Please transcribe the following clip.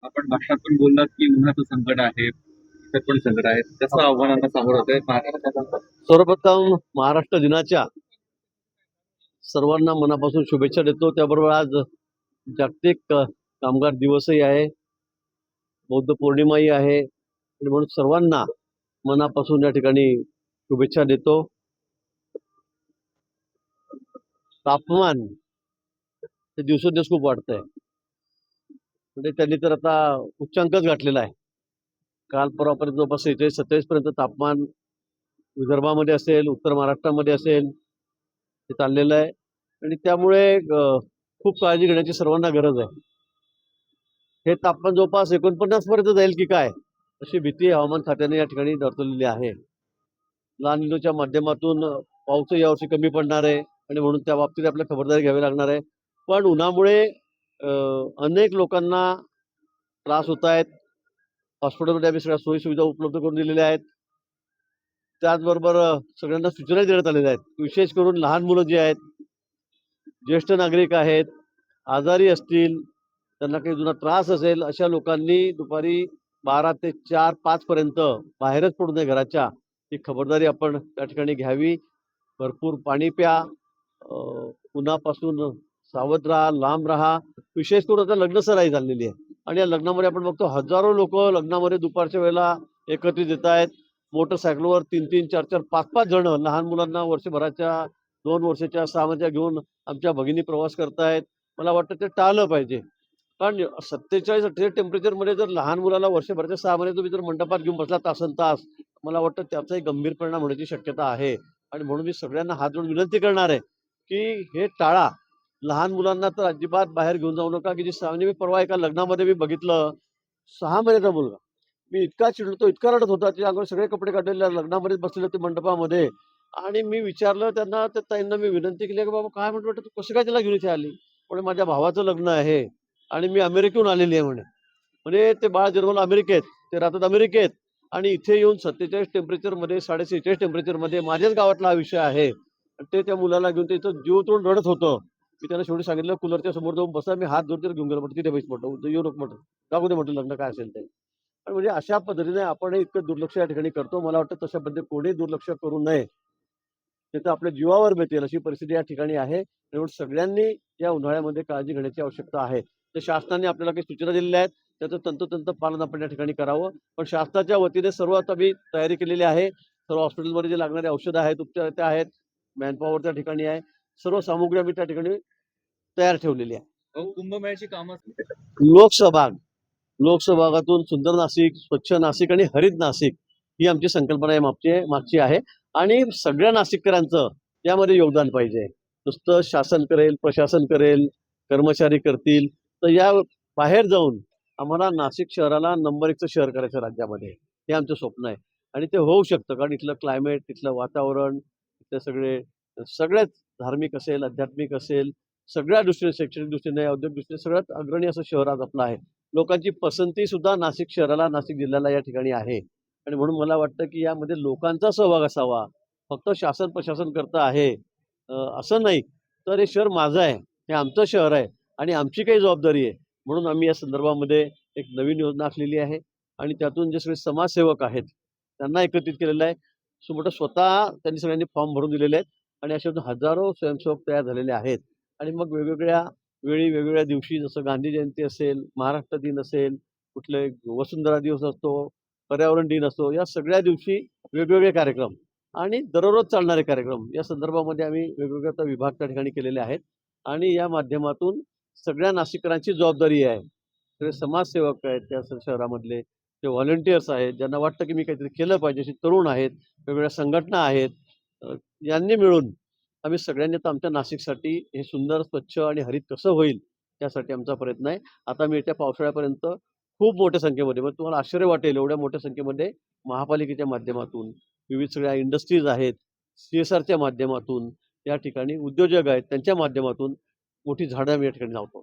आपण भाषणात पण बोललात की उन्हाचं संकट आहे, इतर पण संकट आहे. कसं आव्हानांना सामोरं होतंय महाराष्ट्रात? सर्वप्रथम महाराष्ट्र दिनाच्या सर्वांना मनापासून शुभेच्छा देतो. त्याबरोबर आज जागतिक कामगार दिवसही आहे, बौद्ध पौर्णिमाही आहे आणि म्हणून सर्वांना मनापासून या ठिकाणी शुभेच्छा देतो. तापमान हे दिवसेंदिवस खूप वाढतंय, म्हणजे त्यांनी तर आता उच्चांकच गाठलेला आहे. काल परवापर्यंत जवळपास 46-27 पर्यंत तापमान विदर्भामध्ये असेल, उत्तर महाराष्ट्रामध्ये असेल, हे चाललेलं आहे आणि त्यामुळे खूप काळजी घेण्याची सर्वांना गरज आहे. हे तापमान जवळपास 49 पर्यंत जाईल की काय, अशी भीती हवामान खात्याने या ठिकाणी दर्शवलेली आहे. लहान निलोच्या माध्यमातून पाऊसही यावर्षी कमी पडणार आहे आणि म्हणून त्या बाबतीत आपल्याला खबरदारी घ्यावी लागणार आहे. पण उन्हामुळे अनेक लोकांना त्रास होत आहेत. हॉस्पिटलमध्ये आम्ही सगळ्या सोयी सुविधा उपलब्ध करून दिलेल्या आहेत. त्याचबरोबर सगळ्यांना सूचना देण्यात आलेल्या आहेत. विशेष करून लहान मुलं जी आहेत, ज्येष्ठ नागरिक आहेत, आजारी असतील, त्यांना काही जुना त्रास असेल, अशा लोकांनी दुपारी 12 ते 4-5 पर्यंत बाहेरच पडू नये घराच्या. ही खबरदारी आपण त्या ठिकाणी घ्यावी. भरपूर पाणी प्या, उन्हापासून सावध राहा, लांब राहा. विशेष करून आता लग्नसराई झालेली आहे आणि या लग्नामध्ये आपण बघतो हजारो लोक लग्नामध्ये दुपारच्या वेळेला एकत्रित येत आहेत. मोटरसायकलवर 3-3, 4-4, 5-5 जण लहान मुलांना वर्षभराच्या, 2 वर्षाच्या, 6 महिन्याच्या घेऊन आमच्या भगिनी प्रवास करतायत. मला वाटतं ते टाळलं पाहिजे. कारण 47-48 टेम्परेचरमध्ये जर लहान मुलाला वर्षभराच्या 6 महिने तुम्ही जर मंडपात घेऊन बसला तासनतास, मला वाटतं त्याचाही गंभीर परिणाम होण्याची शक्यता आहे. आणि म्हणून मी सगळ्यांना हात जोडून विनंती करणार आहे की हे टाळा. लहान मुलांना तर अजिबात बाहेर घेऊन जाऊ नका. की जी सावनी मी परवा एका लग्नामध्ये मी बघितलं, 6 महिन्याचा मुलगा, मी इतका चिडलो, तो इतका रडत होता, त्याच्या अंगावर सगळे कपडे काढलेले, लग्नामध्ये बसलेले होते मंडपामध्ये. आणि मी विचारलं त्यांना, त्या ताईंना मी विनंती केली की बाबा काय म्हटलं, तू कसं काय त्याला घेऊन इथे आली? म्हणे माझ्या भावाचं लग्न आहे आणि मी अमेरिकेहून आलेली आहे म्हणे. म्हणजे ते बाळ जन्मलं अमेरिकेत, ते राहतात अमेरिकेत आणि इथे येऊन 47 टेम्परेचरमध्ये, 46 टेम्परेचरमध्ये माझ्याच गावातला हा विषय आहे. आणि ते त्या मुलाला घेऊन ते इथं जीव तोडून रडत होतं. मी त्यांना शेवटी सांगितलं कूलरच्या समोर जाऊन बसा. मी हात जोडून घेऊन गेलो, म्हटलं तिथे बैस म्हटलं, येऊ नको म्हटलं, दाखवू दे म्हटलं लग्न काय असेल ते. पण म्हणजे अशा पद्धतीने आपण इतकं दुर्लक्ष या ठिकाणी करतो. मला वाटतं तशा पद्धतीने कोणी दुर्लक्ष करू नये. त्याचं आपल्या जीवावर बेतेल अशी परिस्थिती या ठिकाणी आहे. म्हणून सगळ्यांनी या उन्हाळ्यामध्ये काळजी घेण्याची आवश्यकता आहे. तर शासनाने आपल्याला काही सूचना दिलेल्या आहेत, त्याचं तंतोतंत पालन आपण या ठिकाणी करावं. पण शासनाच्या वतीने सर्व आता मी तयारी केलेली आहे. सर्व हॉस्पिटलमध्ये जे लागणारे औषधं आहेत, उपचार त्या आहेत, मॅनपॉवर त्या ठिकाणी आहे, सर्व सामुग्री आम्ही त्या ठिकाणी तयार ठेवलेली आहे. कुंभमेळ्याची कामं लोकसहभाग, लोकसहभागातून सुंदर नाशिक, स्वच्छ नाशिक आणि हरित नाशिक ही आमची संकल्पना आहे, मागची आहे. आणि सगळ्या नाशिककरांचं यामध्ये योगदान पाहिजे. नुसतं शासन करेल, प्रशासन करेल, कर्मचारी करतील, तर या बाहेर जाऊन आम्हाला नाशिक शहराला नंबर 1चं शहर करायचं राज्यामध्ये, हे आमचं स्वप्न आहे. आणि ते होऊ शकतं, कारण इथलं क्लायमेट, इथलं वातावरण, इथले सगळ्याच धार्मिक असेल, आध्यात्मिक असेल, सगळ्या दृष्टीने, शैक्षणिक दृष्टीने, औद्योगिक दृष्टीने सगळ्यात अग्रणी असं शहर आज आपलं आहे. लोकांची पसंती सुद्धा नाशिक शहराला, नाशिक जिल्ह्याला या ठिकाणी आहे. आणि म्हणून मला वाटतं की यामध्ये लोकांचा सहभाग असावा. फक्त शासन प्रशासन करतं आहे असं नाही. तर हे शहर माझं आहे, हे आमचं शहर आहे आणि आमची काही जबाबदारी आहे. म्हणून आम्ही या संदर्भामध्ये एक नवीन योजना आखलेली आहे आणि त्यातून जे सगळे समाजसेवक आहेत त्यांना एकत्रित केलेलं आहे. मोठं स्वतः त्यांनी सगळ्यांनी फॉर्म भरून दिलेले आहेत आणि अशा हजारो स्वयंसेवक तयार झालेले आहेत. आणि मग वेगवेगळ्या वेळी, वेगवेगळ्या दिवशी, जसं गांधी जयंती असेल, महाराष्ट्र दिन असेल, कुठले वसुंधरा दिवस असतो, पर्यावरण दिन असतो, या सगळ्या दिवशी वेगवेगळे कार्यक्रम आणि दररोज चालणारे कार्यक्रम या संदर्भामध्ये आम्ही वेगवेगळे आता विभाग त्या ठिकाणी केलेले आहेत. आणि या माध्यमातून सगळ्या नाशिककरांची जबाबदारी आहे. सगळे समाजसेवक आहेत त्या शहरामधले, ते व्हॉलंटियर्स आहेत, ज्यांना वाटतं की मी काहीतरी केलं पाहिजे, असे तरुण आहेत, वेगवेगळ्या संघटना आहेत, यांनी मिळून आम्ही सगळ्यांनी आता आमच्या नाशिकसाठी हे सुंदर, स्वच्छ आणि हरित कसं होईल यासाठी आमचा प्रयत्न आहे. आता मी येत्या पावसाळ्यापर्यंत खूप मोठ्या संख्येमध्ये, मग तुम्हाला आश्चर्य वाटेल एवढ्या मोठ्या संख्येमध्ये महापालिकेच्या माध्यमातून, विविध सगळ्या इंडस्ट्रीज आहेत, CSRच्या माध्यमातून, या ठिकाणी उद्योजक आहेत त्यांच्या माध्यमातून मोठी झाडं आम्ही या ठिकाणी लावतो.